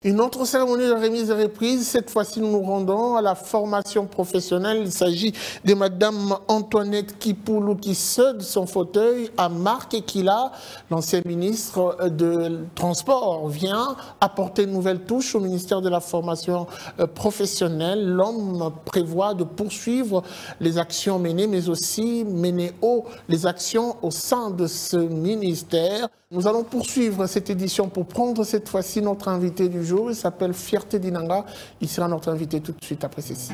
Une autre cérémonie de remise et reprise, cette fois-ci nous nous rendons à la formation professionnelle. Il s'agit de Madame Antoinette Kipoulou qui cède son fauteuil à Marc Ekila, l'ancien ministre de Transport, vient apporter une nouvelle touche au ministère de la formation professionnelle. L'homme prévoit de poursuivre les actions menées, mais aussi mener haut les actions au sein de ce ministère. Nous allons poursuivre cette édition pour prendre cette fois-ci notre invité du jour. Il s'appelle Fierté Dinanga. Il sera notre invité tout de suite après ceci.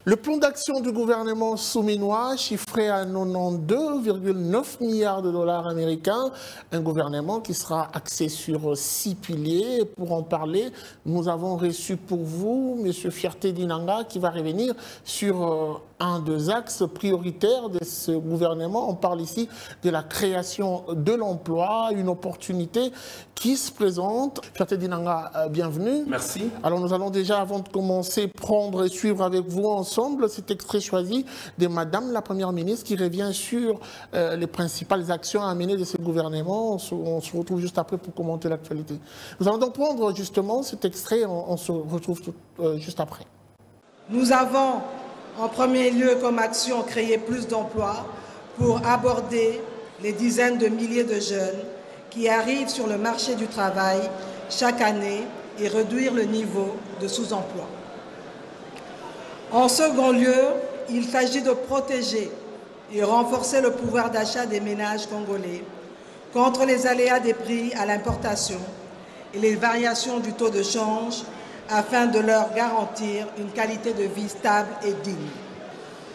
Le plan d'action du gouvernement souminois chiffré à 92,9 milliards de dollars américains, un gouvernement qui sera axé sur 6 piliers. Et pour en parler, nous avons reçu pour vous M. Fierté Dinanga qui va revenir sur un des axes prioritaires de ce gouvernement. On parle ici de la création de l'emploi, une opportunité qui se présente. Fierté Dinanga, bienvenue. Merci. Alors nous allons déjà, avant de commencer, prendre et suivre avec vous ensemble cet extrait choisi de Madame la Première ministre qui revient sur les principales actions à mener de ce gouvernement. On se retrouve juste après pour commenter l'actualité. Nous allons donc prendre justement cet extrait, on se retrouve juste après. Nous avons en premier lieu comme action créer plus d'emplois pour aborder les dizaines de milliers de jeunes qui arrivent sur le marché du travail chaque année et réduire le niveau de sous-emploi. En second lieu, il s'agit de protéger et renforcer le pouvoir d'achat des ménages congolais contre les aléas des prix à l'importation et les variations du taux de change afin de leur garantir une qualité de vie stable et digne.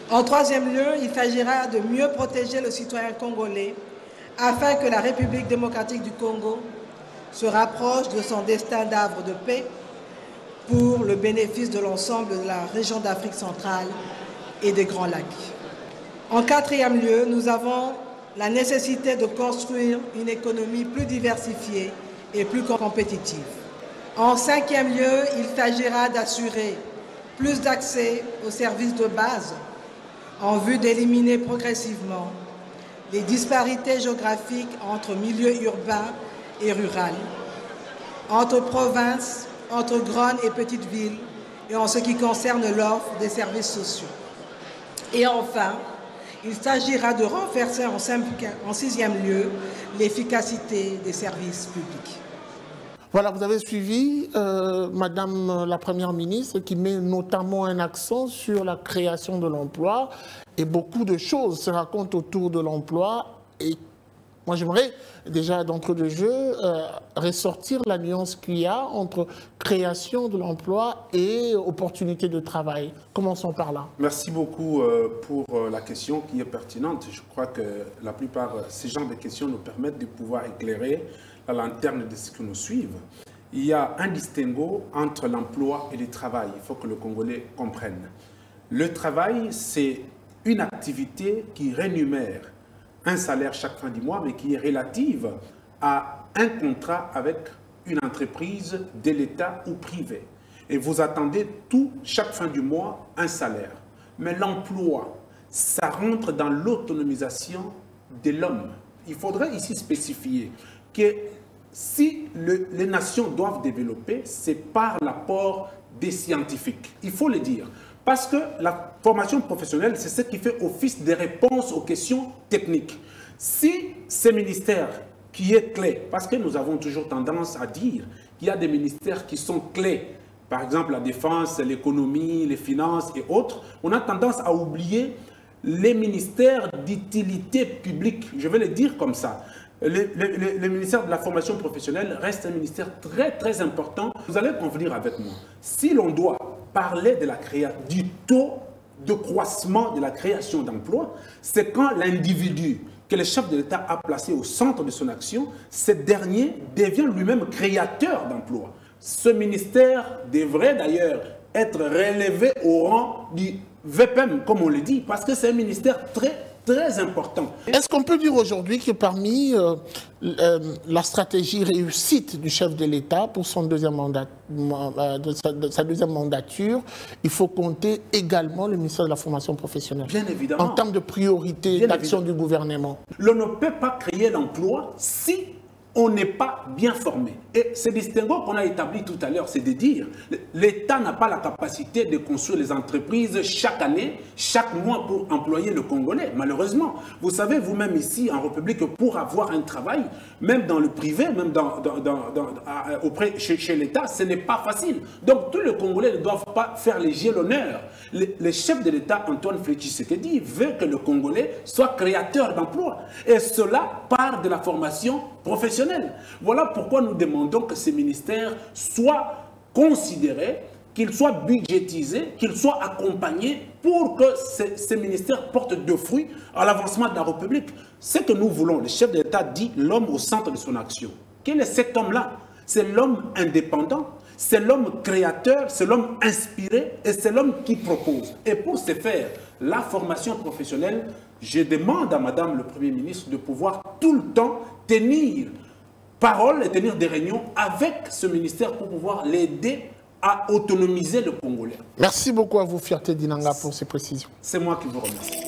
En troisième lieu, il s'agira de mieux protéger le citoyen congolais afin que la République démocratique du Congo se rapproche de son destin d'havre de paix pour le bénéfice de l'ensemble de la région d'Afrique centrale et des Grands Lacs. En quatrième lieu, nous avons la nécessité de construire une économie plus diversifiée et plus compétitive. En cinquième lieu, il s'agira d'assurer plus d'accès aux services de base en vue d'éliminer progressivement les disparités géographiques entre milieux urbains et ruraux, entre provinces, entre grandes et petites villes et en ce qui concerne l'offre des services sociaux. Et enfin, il s'agira de renforcer en sixième lieu l'efficacité des services publics. Voilà, vous avez suivi Madame la Première ministre qui met notamment un accent sur la création de l'emploi et beaucoup de choses se racontent autour de l'emploi. Et moi, j'aimerais déjà d'entrée de jeu ressortir la nuance qu'il y a entre création de l'emploi et opportunité de travail. Commençons par là. Merci beaucoup pour la question qui est pertinente. Je crois que la plupart de ces genres de questions nous permettent de pouvoir éclairer la lanterne de ce que nous suivent. Il y a un distinguo entre l'emploi et le travail. Il faut que le Congolais comprenne. Le travail, c'est une activité qui rémunère un salaire chaque fin du mois, mais qui est relative à un contrat avec une entreprise de l'État ou privée. Et vous attendez chaque fin du mois, un salaire. Mais l'emploi, ça rentre dans l'autonomisation de l'homme. Il faudrait ici spécifier que si les nations doivent développer, c'est par l'apport des scientifiques. Il faut le dire. Parce que la formation professionnelle, c'est ce qui fait office de réponse aux questions techniques. Si ces ministères qui est clé, parce que nous avons toujours tendance à dire qu'il y a des ministères qui sont clés, par exemple la défense, l'économie, les finances et autres, on a tendance à oublier les ministères d'utilité publique, je vais le dire comme ça. Le ministère de la formation professionnelle reste un ministère très important. Vous allez convenir avec moi. Si l'on doit parler de du taux de croissance de la création d'emplois, c'est quand l'individu que le chef de l'État a placé au centre de son action, ce dernier devient lui-même créateur d'emplois. Ce ministère devrait d'ailleurs être relevé au rang du VPM, comme on le dit, parce que c'est un ministère très important. Est-ce qu'on peut dire aujourd'hui que parmi la stratégie réussite du chef de l'État pour son deuxième mandat, sa deuxième mandature, il faut compter également le ministère de la formation professionnelle? Bien évidemment. En termes de priorité d'action du gouvernement. L'on ne peut pas créer l'emploi si on n'est pas bien formé. Et ce distinguo qu'on a établi tout à l'heure, c'est de dire l'État n'a pas la capacité de construire les entreprises chaque année, chaque mois pour employer le Congolais, malheureusement. Vous savez, vous-même ici, en République, pour avoir un travail, même dans le privé, même chez l'État, ce n'est pas facile. Donc, tous les Congolais ne doivent pas faire léger l'honneur. Le chef de l'État, Antoine Félix Tshisekedi, veut que le Congolais soit créateur d'emplois. Et cela part de la formation professionnelle. Voilà pourquoi nous demandons que ces ministères soient considérés, qu'ils soient budgétisés, qu'ils soient accompagnés pour que ces ministères portent de fruits à l'avancement de la République. Ce que nous voulons, le chef de l'État dit l'homme au centre de son action. Quel est cet homme-là? C'est l'homme indépendant, c'est l'homme créateur, c'est l'homme inspiré et c'est l'homme qui propose. Et pour ce faire, la formation professionnelle, je demande à Madame le Premier ministre de pouvoir tout le temps tenir parole et tenir des réunions avec ce ministère pour pouvoir l'aider à autonomiser le Congolais. Merci beaucoup à vous, Fierté Dinanga, pour ces précisions. C'est moi qui vous remercie.